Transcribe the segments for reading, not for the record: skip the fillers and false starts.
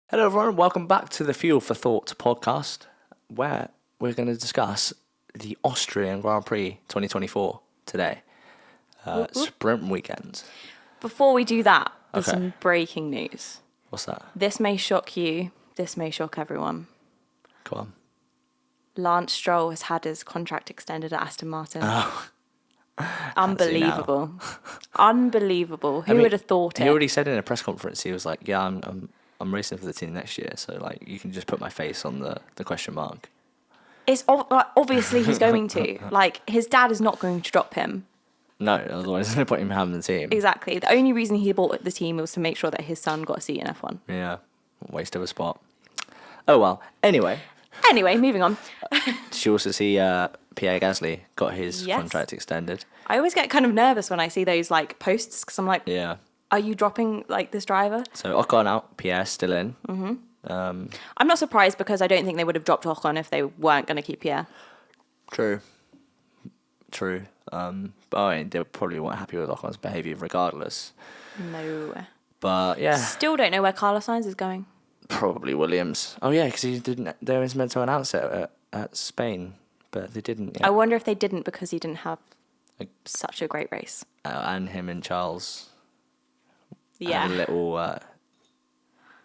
Hello, everyone. Welcome back to the Fuel for Thought podcast, where we're going to discuss the Austrian Grand Prix 2024 today. Sprint weekend. Before we do that, there's Okay. some breaking news. What's that? This may shock you. This may shock everyone. Go on. Lance Stroll has had his contract extended at Aston Martin. Oh, Unbelievable. Unbelievable. Who would have thought He it? already said in a press conference, he was like, "Yeah, I'm racing for the team next year, so like you can just put my face on the question mark." It's obviously he's going to. Like, his dad is not going to drop him. No, otherwise there's no point in him having the team. Exactly. The only reason he bought the team was to make sure that his son got a seat in F1. Yeah, waste of a spot. Oh well. Anyway, Anyway, moving on. did you also see Pierre Gasly got his Yes. contract extended? I always get kind of nervous when I see those like posts because I'm like, Yeah. are you dropping like this driver? So Ocon out, Pierre still in. I'm not surprised because I don't think they would have dropped Ocon if they weren't going to keep Pierre. True. But I mean, they probably weren't happy with Ocon's behaviour regardless. No. But yeah, Still don't know where Carlos Sainz is going. probably Williams. Oh yeah, because he didn't. They was meant to announce it at Spain, but they didn't. I Yet. wonder if they didn't because he didn't have Like- such a great race. And him and Charles had Yeah. a little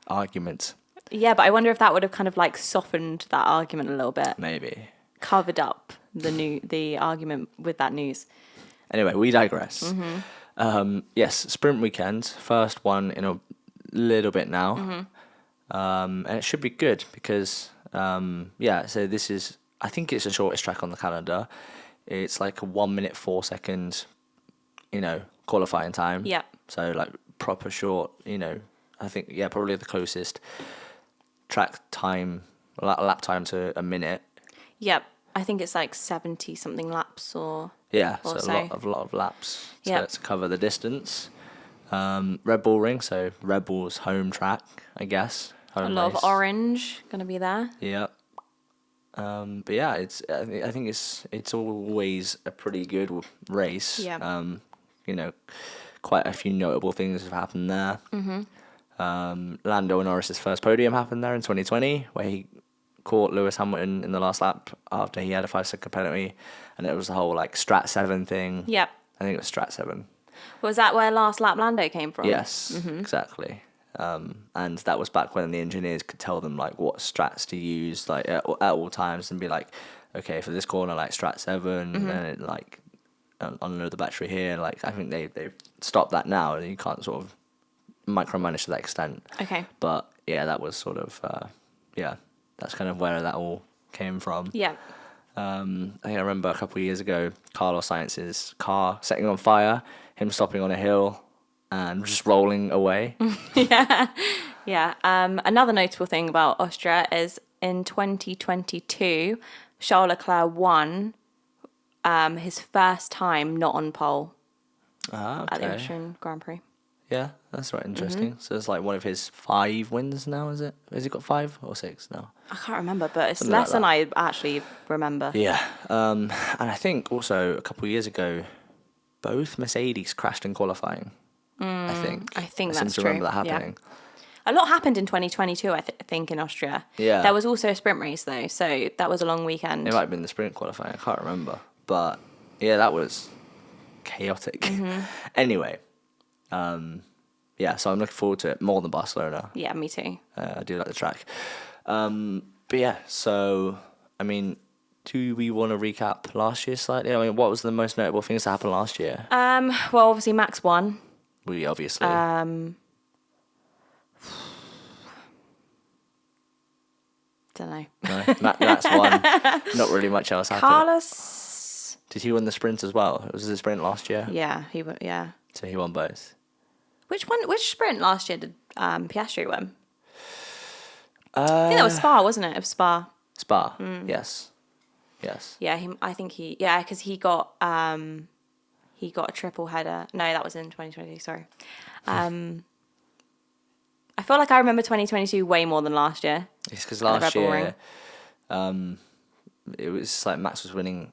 argument, Yeah, but I wonder if that would have kind of like softened that argument a little bit, maybe. covered up the argument with that news. Anyway, we digress. Yes, sprint weekend, first one in a little bit now, and it should be good because so this is, I think it's the shortest track on the calendar. It's like a 1 minute 4 second, qualifying time. Yep. So like proper short. I think probably the closest track time, lap time to a minute. Yep. I think it's like 70 something laps or Yeah, so Also. a lot of laps Yep. to cover the distance. Red Bull Ring, so Red Bull's home track, I guess. a Home lot race. of orange going to be there. Yeah. But yeah, I think it's always a pretty good race. Yeah. Quite a few notable things have happened there. Lando Norris's first podium happened there in 2020, where he caught Lewis Hamilton in the last lap after he had a 5-second penalty, and it was the whole like Strat 7 thing. Yep. I think it was Strat 7. Was that where last lap Lando came from? Yes, exactly. And that was back when the engineers could tell them like what strats to use like at all times and be like, okay, for this corner like Strat 7, and then it, like unload the battery here. Like I think they've stopped that now, and you can't sort of micromanage to that extent. Okay. But yeah, that was sort of that's kind of where that all came from. Yeah. I think I remember a couple of years ago, Carlos Sainz's car setting on fire, him stopping on a hill and just rolling away. Yeah. Another notable thing about Austria is in 2022, Charles Leclerc won his first time not on pole at the Okay. Austrian Grand Prix. Yeah, that's right. Interesting. So it's like one of his 5 wins now, is it? Has he got 5 or 6 now? I can't remember, but it's Something like less than I actually remember. Yeah. And I think also a couple of years ago, both Mercedes crashed in qualifying. I think. I think seem that's to true. remember that Yeah. happening. A lot happened in 2022, I think, in Austria. Yeah. There was also a sprint race, though, so that was a long weekend. It might have been the sprint qualifying. I can't remember. But yeah, that was chaotic. Anyway, so I'm looking forward to it more than Barcelona. Yeah, me too. I do like the track. But yeah, so, I mean, do we want to recap last year slightly? I mean, what was the most notable things that happened last year? Well, obviously Max won. We obviously. Don't know. No, that's one. Not really much else happened. Carlos. Did he win the sprint as well? It was the sprint last year? Yeah, he won. Yeah. So he won both. Which sprint last year did Piastri win? I think that was Spa, wasn't it? Of Spa. Spa, yes. Yeah, because he got a triple header. No, that was in 2020. Sorry. I feel like I remember 2022 way more than last year. It's because At the last Red Bull year, it was like Max was winning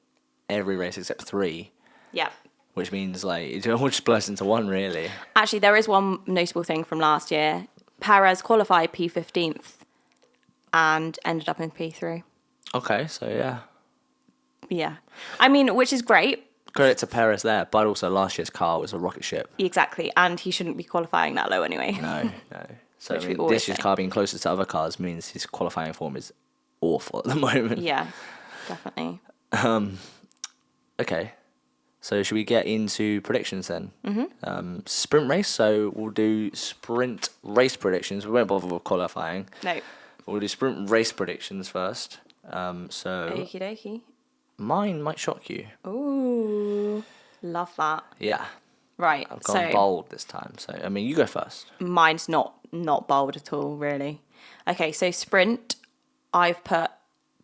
every race except 3, Yeah. which means like it all just blurs into one really. Actually, there is one notable thing from last year. Perez qualified P15th and ended up in P3. Okay, so yeah. Yeah. I mean, which is great. Credit to Perez there, but also last year's car was a rocket ship. Exactly. And he shouldn't be qualifying that low anyway. No. So Which I we mean, always this year's say. car being closer to other cars means his qualifying form is awful at the moment. Yeah, definitely. Okay. So should we get into predictions then? Sprint race. So we'll do sprint race predictions. We won't bother with qualifying. No. We'll do sprint race predictions first. So Okie dokie. mine might shock you. Ooh. Love that. Yeah. Right. I've gone bold this time. So, I mean, you go first. Mine's not bold at all, really. Okay, so sprint, I've put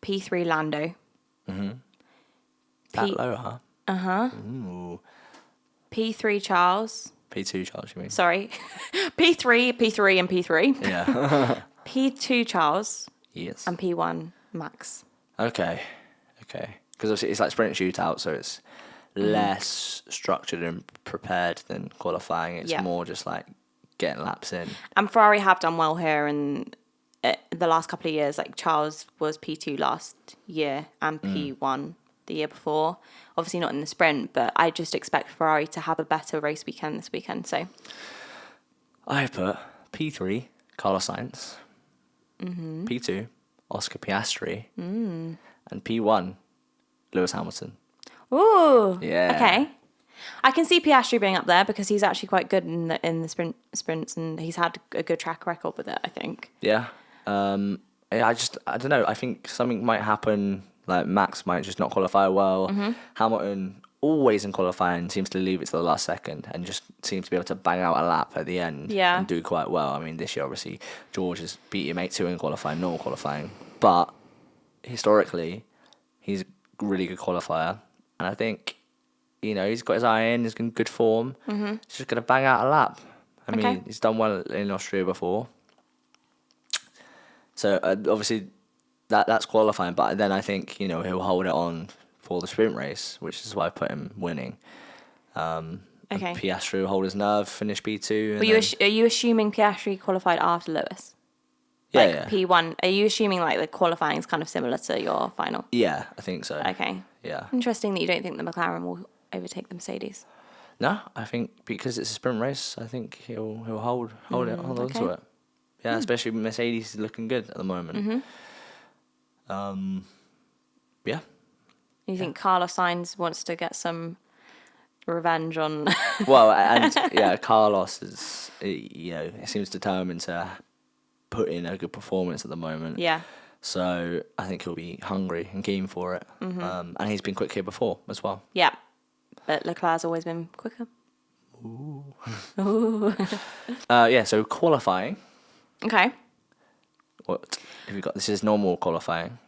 P3 Lando. That low, huh? Uh-huh. Ooh. P3 Charles. P2 Charles, you mean? Sorry. P3, and P3. Yeah. P2 Charles. Yes. And P1 Max. Okay. Because obviously it's like sprint shootout, so it's less structured and prepared than qualifying. It's more just like getting laps in. And Ferrari have done well here in the last couple of years. Like Charles was P2 last year and P1 the year before. Obviously not in the sprint, but I just expect Ferrari to have a better race weekend this weekend. So I put P3 Carlos Sainz, P2 Oscar Piastri, and P1 Lewis Hamilton. ooh, Yeah. okay. I can see Piastri being up there because he's actually quite good in the sprints, and he's had a good track record with it, I think. Yeah. I don't know. I think something might happen. Like Max might just not qualify well. Hamilton always in qualifying seems to leave it to the last second and just seems to be able to bang out a lap at the end and do quite well. I mean, this year obviously George has beat him 8-2 in qualifying, normal qualifying, but historically he's a really good qualifier, and I think he's got his eye in, he's in good form. He's just gonna bang out a lap. I mean, he's done well in Austria before, so obviously. That's qualifying, but then I think he'll hold it on for the sprint race, which is why I put him winning. Piastri will hold his nerve, finish P2. Are you assuming Piastri qualified after Lewis? Yeah. P1. Are you assuming like the qualifying is kind of similar to your final? Yeah, I think so. Okay. Yeah. Interesting that you don't think the McLaren will overtake the Mercedes. No, I think because it's a sprint race, I think he'll hold on to it. Yeah, especially Mercedes is looking good at the moment. Yeah. You think Carlos Sainz wants to get some revenge on? Well, and yeah, Carlos is, he seems determined to put in a good performance at the moment. Yeah. So I think he'll be hungry and keen for it. And he's been quick here before as well. Yeah. But Leclerc's always been quicker. Ooh. Yeah, so qualifying. Okay. What have you got? This is normal qualifying.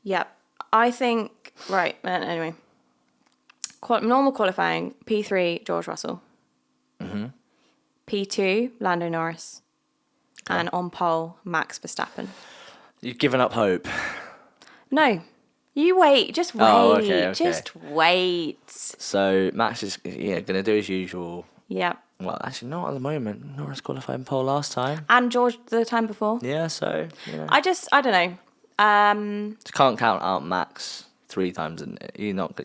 Yep. I think, right, anyway. Normal qualifying, P3, George Russell. P2, Lando Norris. Okay. And on pole, Max Verstappen. You've given up hope. No. You wait. Just wait. Oh, okay. Just wait. So Max is going to do his usual. Yep. Well, actually not at the moment. Norris qualified in pole last time. And George the time before. Yeah, so... I don't know. Just can't count out Max 3 times, and you're not,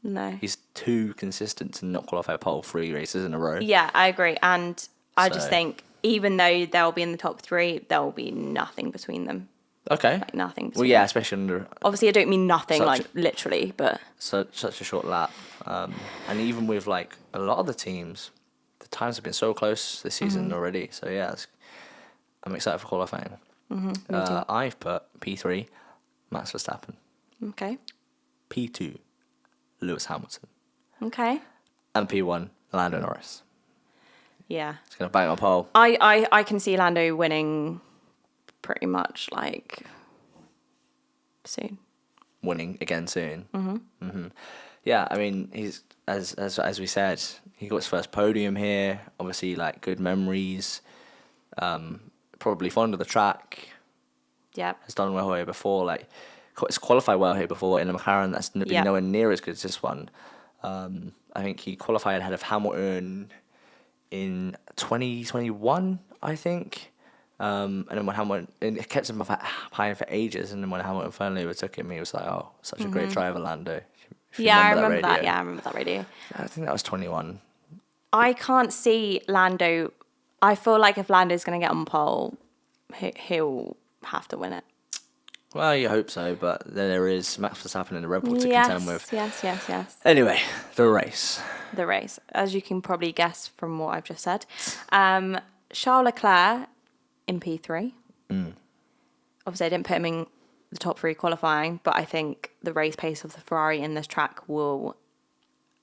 No. he's too consistent to not qualify pole 3 races in a row. Yeah, I agree. And I just think even though they'll be in the top 3, there will be nothing between them. Okay. Like nothing between Well, yeah, them. especially under Obviously, I don't mean nothing, literally, but... such a short lap. And even with, like, a lot of the teams, the times have been so close this season already. So, yeah, I'm excited for qualifying. I've put P3, Max Verstappen. Okay. P2, Lewis Hamilton. Okay. And P1, Lando Norris. Yeah. It's going to bang on pole. I can see Lando winning pretty much, like, soon. Winning again soon. Yeah, I mean, he's as we said, he got his first podium here. Obviously, like, good memories. Probably fond of the track. Yep. Has done well here before. Like, it's qualified well here before in a McLaren that's been nowhere near as good as this one. I think he qualified ahead of Hamilton in 2021, I think. And then when Hamilton, it kept him behind for ages, and then when Hamilton finally overtook him, he was like, "Oh, such a great driver, Lando." If you Yeah, I remember radio. that. Yeah, I remember that radio. I think that was 21. I can't see Lando. I feel like if Lando's going to get on pole, he'll have to win it. Well, you hope so, but there is Max Verstappen and the Red Bull to Yes, contend with. yes. Anyway, the race. The race, as you can probably guess from what I've just said. Charles Leclerc in P3. Obviously, I didn't put him in the top 3 qualifying, but I think the race pace of the Ferrari in this track will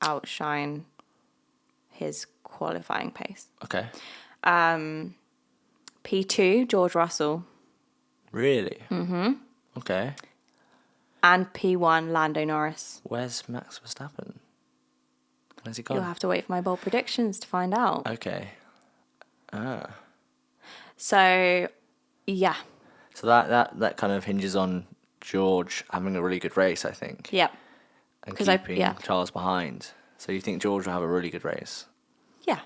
outshine his qualifying pace. Okay. P2, George Russell. Really? Mm-hmm. Okay. And P1, Lando Norris. Where's Max Verstappen? Where's he gone? You'll have to wait for my bold predictions to find out. Okay. So, yeah. So that kind of hinges on George having a really good race, I think. Yep. And keeping Charles behind. So you think George will have a really good race? Yeah.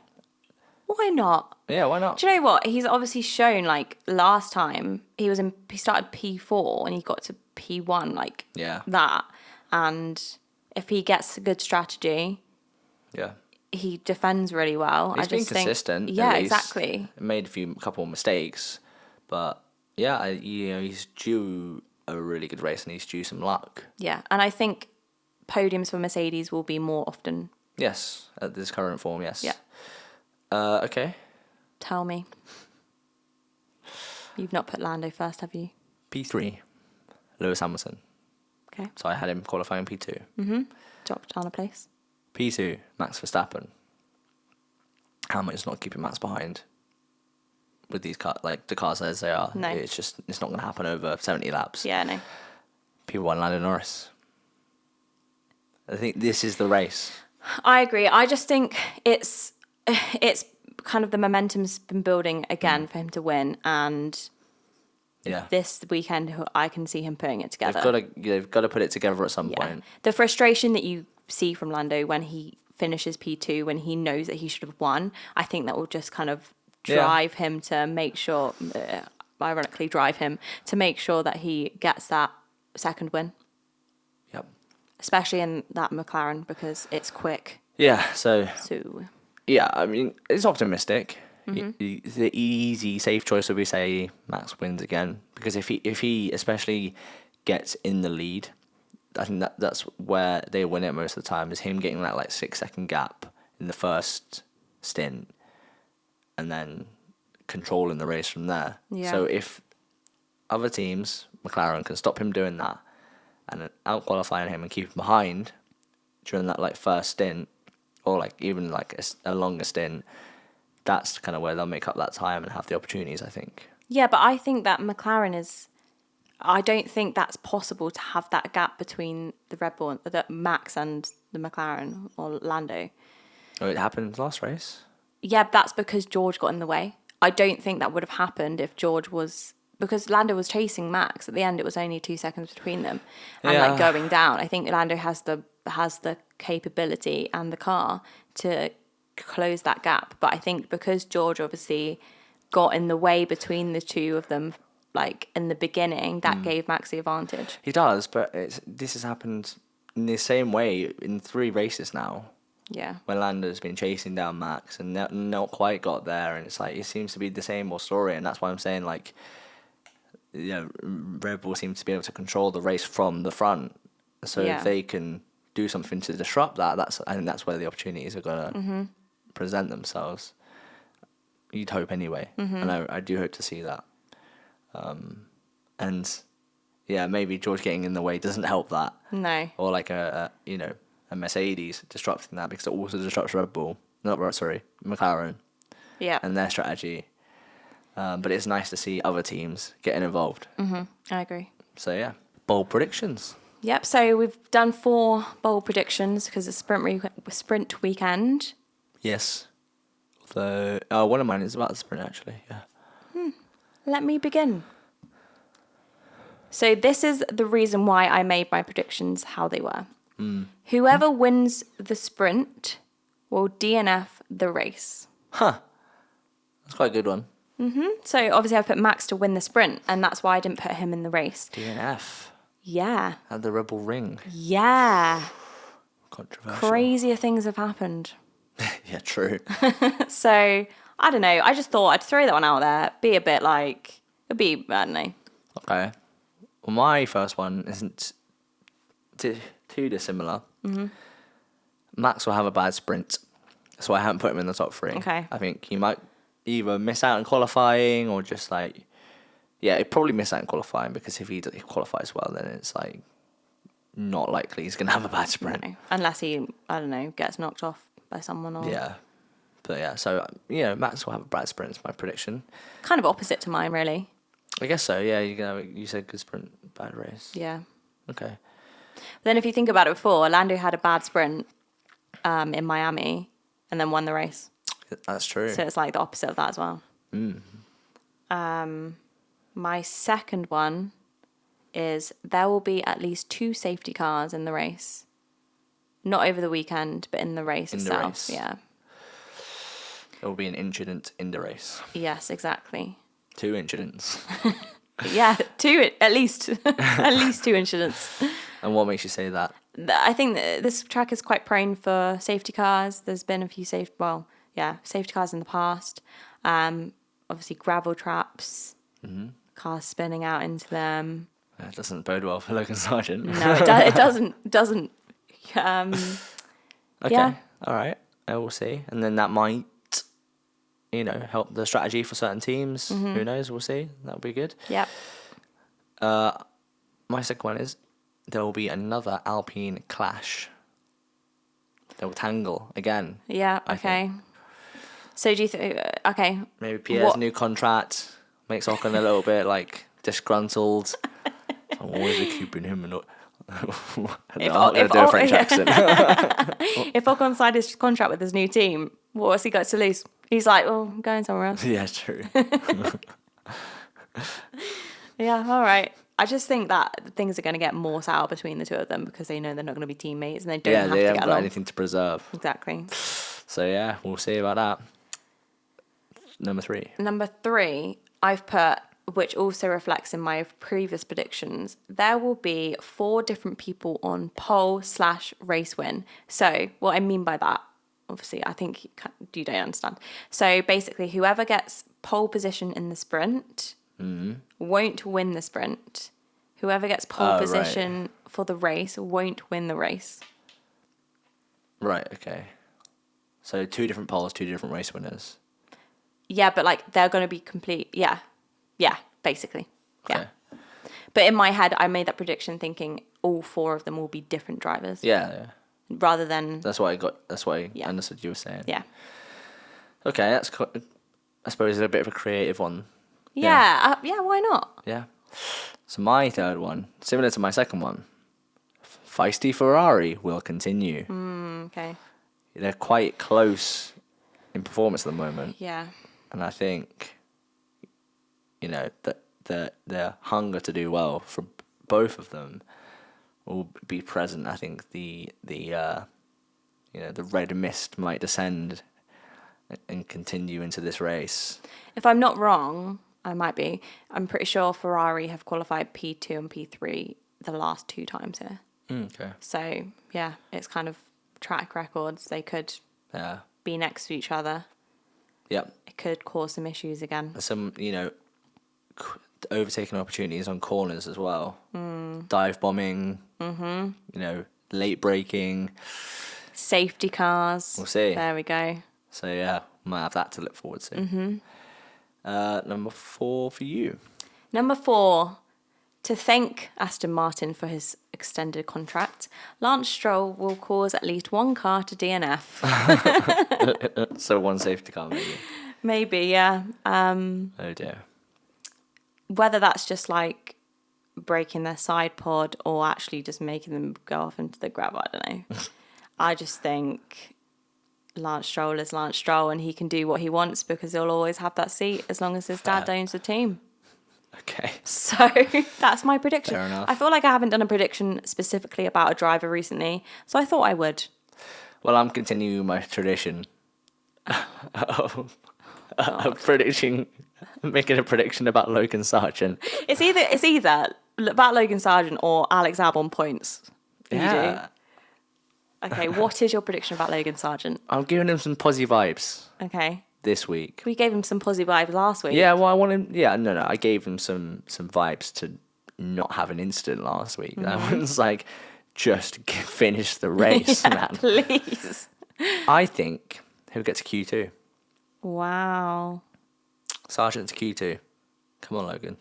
Why not? Yeah, why not? Do you know what? He's obviously shown, like, last time he started P4 and he got to P1, like, that. And if he gets a good strategy, he defends really well. He's been consistent. Yeah, exactly. Made a couple of mistakes, but yeah, he's due a really good race and he's due some luck. Yeah, and I think podiums for Mercedes will be more often. Yes, at this current form, yes. Yeah. Okay. Tell me. You've not put Lando first, have you? P3, Lewis Hamilton. Okay. So I had him qualifying P2. Dropped down a place. P2, Max Verstappen. Hamilton's not keeping Max behind with these cars, like the cars as they are. No. It's not going to happen over 70 laps. Yeah, no. P1, Lando Norris. I think this is the race. I agree. I just think it's kind of the momentum's been building again for him to win, and this weekend I can see him putting it together. They've got to put it together at some point. The frustration that you see from Lando when he finishes P2, when he knows that he should have won, I think that will just kind of drive him to make sure, ironically drive him to make sure that he gets that second win. Yep. Especially in that McLaren because it's quick. Yeah, so yeah, I mean, it's optimistic. The easy, safe choice would be say Max wins again, because if he especially gets in the lead, I think that's where they win it most of the time, is him getting that like 6-second gap in the first stint, and then controlling the race from there. Yeah. So if other teams, McLaren, can stop him doing that and out qualifying him and keep him behind during that like first stint, or like even like a longer stint, that's kind of where they'll make up that time and have the opportunities, I think. Yeah, but I think that McLaren is... I don't think that's possible to have that gap between the Red Bull, the Max and the McLaren or Lando. Oh, it happened last race? Yeah, that's because George got in the way. I don't think that would have happened if George was... Because Lando was chasing Max. At the end, it was only 2 seconds between them. And like going down. I think Lando has the capability and the car to close that gap. But I think because George obviously got in the way between the two of them, like in the beginning, that gave Max the advantage. He does, but this has happened in the same way in 3 races now. Yeah. When Lando's been chasing down Max and not quite got there, and it's like it seems to be the same old story, and that's why I'm saying like, Red Bull seems to be able to control the race from the front. So if they can do something to disrupt that, I think that's where the opportunities are gonna present themselves. You'd hope anyway, and I do hope to see that. And maybe George getting in the way doesn't help that. No. Or like a Mercedes disrupting that, because it also disrupts Red Bull. McLaren. Yeah. And their strategy. But it's nice to see other teams getting involved. I agree. So yeah, bold predictions. Yep. So we've done 4 bold predictions because it's sprint weekend. Yes. So one of mine is about the sprint actually. Yeah. Let me begin. So this is the reason why I made my predictions how they were. Whoever wins the sprint will DNF the race. That's quite a good one. So obviously I put Max to win the sprint, and that's why I didn't put him in the race. DNF. Yeah. Had the Rebel Ring. Yeah. Controversial. Crazier things have happened. Yeah, true. So, I don't know. I just thought I'd throw that one out there. Be a bit like, I don't know. Okay. Well, my first one isn't too dissimilar. Max will have a bad sprint. That's why I haven't put him in the top 3. Okay. I think he might either miss out on qualifying or just like... Yeah, he'd probably miss out on qualifying because if he qualifies well, then it's like not likely he's going to have a bad sprint. No. Unless he, I don't know, gets knocked off by someone or... Yeah. But yeah, so, Max will have a bad sprint is my prediction. Kind of opposite to mine, really. I guess so, yeah. You said good sprint, bad race. Yeah. Okay. Then if you think about it before, Lando had a bad sprint in Miami and then won the race. That's true. So it's like the opposite of that as well. My second one is there will be at least 2 safety cars in the race. Not over the weekend, but in the race itself. Race. Yeah. There will be an incident in the race. Yes, exactly. 2 incidents. Yeah, 2 at least. At least 2 incidents. And what makes you say that? I think that this track is quite prone for safety cars. There's been a few safety cars in the past. Obviously gravel traps, cars spinning out into them. It doesn't bode well for Logan Sargent. No, it doesn't. Okay, yeah. all right. I will see. And then that might, help the strategy for certain teams. Who knows? We'll see. That'll be good. Yep. My second one is there will be another Alpine clash. They'll tangle again. Yeah, I okay. think. So do you think, okay. Maybe Pierre's new contract makes Ocon a little bit, disgruntled. I'm always keeping him and not... I'll do a French accent. If Ocon signed his contract with his new team, what's he got to lose? He's like, I'm going somewhere else. Yeah, true. Yeah, all right. I just think that things are going to get more sour between the two of them because they know they're not going to be teammates and they don't have to get along. Yeah, they haven't got anything to preserve. Exactly. So yeah, we'll see about that. Number 3, I've put, which also reflects in my previous predictions, there will be 4 different people on pole/race win. So what I mean by that, obviously, I think you don't understand. So basically, whoever gets pole position in the sprint won't win the sprint. Whoever gets pole position for the race won't win the race. Right, okay. So 2 different poles, 2 different race winners. Yeah, but they're going to be complete. Yeah, basically. Yeah. Okay. But in my head, I made that prediction thinking all 4 of them will be different drivers. Yeah. Rather than... That's what I understood you were saying. Yeah. Okay, that's, I suppose, a bit of a creative one. Yeah, why not? Yeah. So my third one, similar to my second one, feisty Ferrari will continue. Okay. They're quite close in performance at the moment. Yeah. And I think, that the hunger to do well for both of them will be present. I think the red mist might descend and continue into this race. If I'm not wrong, I might be. I'm pretty sure Ferrari have qualified P2 and P3 the last 2 times here. Okay. So, yeah, it's kind of track records. They could be next to each other. Yep. It could cause some issues again. Some, overtaking opportunities on corners as well. Dive bombing. Late braking. Safety cars. We'll see. There we go. So, yeah, might have that to look forward to. Number 4 for you. Number 4, to thank Aston Martin for his extended contract, Lance Stroll will cause at least 1 car to DNF. So 1 safety car, maybe. Maybe, yeah. Oh dear. Whether that's just breaking their side pod or actually just making them go off into the gravel, I don't know. I just think Lance Stroll is Lance Stroll and he can do what he wants because he'll always have that seat as long as his dad owns the team. Okay. So that's my prediction. Fair enough. I feel like I haven't done a prediction specifically about a driver recently, so I thought I would. Well, I'm continuing my tradition Making a prediction about Logan Sargent. It's either about Logan Sargent or Alex Albon points. Yeah. Okay, what is your prediction about Logan Sargent? I'm giving him some posy vibes Okay. this week. We gave him some posy vibes last week. Yeah, well, I want him. Yeah, no, I gave him some vibes to not have an incident last week. That was like, just finish the race, man. Please. I think he'll get to Q2. Wow. Sargent to Q2. Come on, Logan.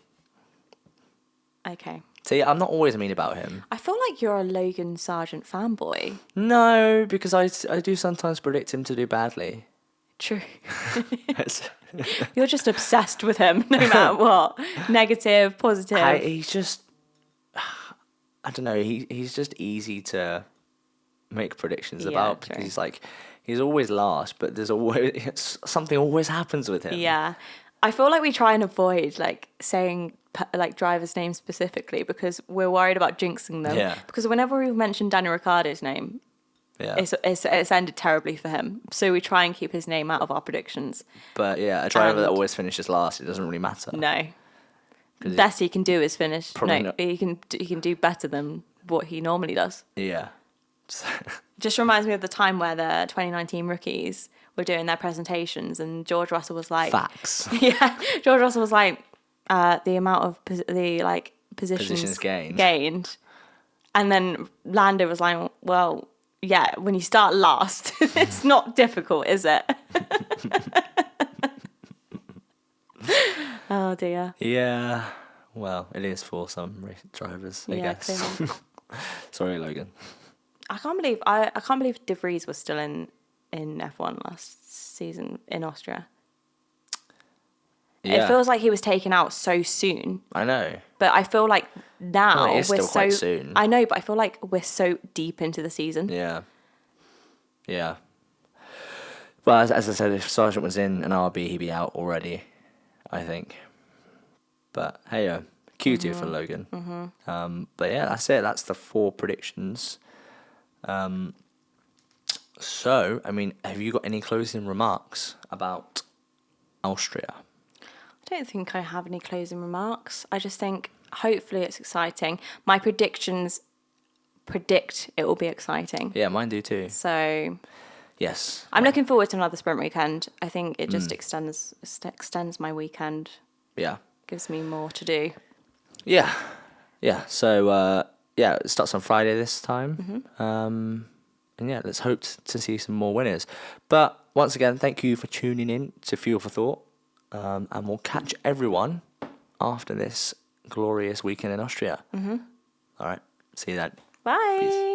Okay. See, I'm not always mean about him. I feel like you're a Logan Sargent fanboy. No, because I do sometimes predict him to do badly. True. You're just obsessed with him, no matter what. Negative, positive. He's just, I don't know. He's just easy to make predictions about true. because he's always last, but there's always something always happens with him. Yeah, I feel like we try and avoid saying drivers' names specifically because we're worried about jinxing them. Yeah. Because whenever we've mentioned Daniel Ricciardo's name, it's ended terribly for him. So we try and keep his name out of our predictions. But yeah, a driver that always finishes last, it doesn't really matter. No. Best he can do is finish. Probably no, not. he can do better than what he normally does. Yeah. Just reminds me of the time where the 2019 rookies were doing their presentations and George Russell was like... Facts. Yeah, George Russell was like, the amount of positions gained. And then Lando was like, well, yeah, when you start last, it's not difficult, is it? Oh, dear. Yeah. Well, it is for some drivers, I guess. Sorry, Logan. I can't believe De Vries was still in F1 last season in Austria. Yeah. It feels like he was taken out so soon. I know. But I feel like now it is still quite soon. I know, but I feel like we're so deep into the season. Yeah. Yeah. Well, as I said, if Sargent was in an RB, he'd be out already, I think. But hey, Q2 for Logan. Mm-hmm. But yeah, that's it. That's the 4 predictions. So, I mean, have you got any closing remarks about Austria? I don't think I have any closing remarks. I just think hopefully it's exciting. My predictions predict it will be exciting. Yeah, mine do too. So yes, I'm looking forward to another sprint weekend. I think it just extends my weekend. Yeah. Gives me more to do. Yeah. Yeah. So it starts on Friday this time. Mm-hmm. And yeah, let's hope to see some more winners. But once again, thank you for tuning in to Fuel for Thought. And we'll catch everyone after this glorious weekend in Austria. Mm-hmm. All right. See you then. Bye. Peace.